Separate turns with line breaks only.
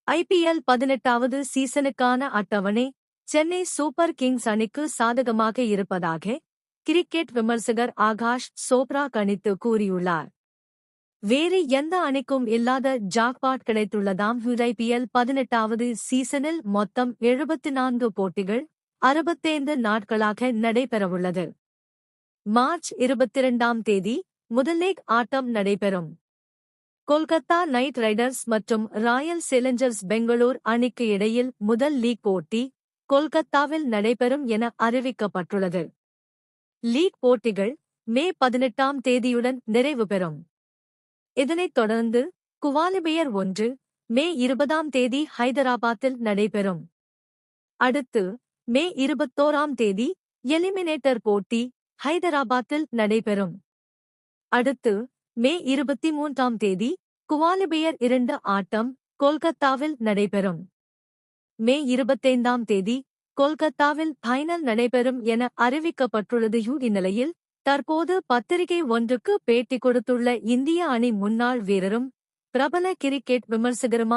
IPL 18வது சீசனுக்கான அட்டவணை Chennai super Kings அணிக்கு சாதகமாக இருப்பதாக கிரிக்கெட் விமர்சகர் ஆகாஷ் சோப்ரா கணித்து கூறியுள்ளார். வேறு எந்த அணிக்கும் இல்லாத ஜாக்பாட் கிடைத்துள்ளதாம். IPL 18வது சீசனில் மொத்தம் 74 போட்டிகள் 65 நாட்களாக நடைபெறவுள்ளது. மார்ச் 22ஆம் தேதி முதல் லீக் ஆட்டம் நடைபெறும். கொல்கத்தா நைட் ரைடர்ஸ் மற்றும் ராயல் சேலஞ்சர்ஸ் பெங்களூர் அணிக்கு இடையில் முதல் லீக் போட்டி கொல்கத்தாவில் நடைபெறும் என அறிவிக்கப்பட்டுள்ளது. லீக் போட்டிகள் மே 18ஆம் தேதியுடன் நிறைவு பெறும். இதனைத் தொடர்ந்து குவாலிபயர் 1 மே 20ஆம் தேதி ஹைதராபாத்தில் நடைபெறும். அடுத்து மே 21ஆம் தேதி எலிமினேட்டர் போட்டி ஹைதராபாத்தில் நடைபெறும். அடுத்து மே 23ஆம் தேதி குவாலிபயர் 2 ஆட்டம் கொல்கத்தாவில் நடைபெறும். மே 25ஆம் தேதி கொல்கத்தாவில் ஃபைனல் நடைபெறும் என அறிவிக்கப்பட்டுள்ளது. இந்நிலையில் தற்போது பத்திரிகை ஒன்றுக்கு பேட்டி கொடுத்துள்ள இந்திய அணி முன்னாள் வீரரும் பிரபல கிரிக்கெட் விமர்சகருமான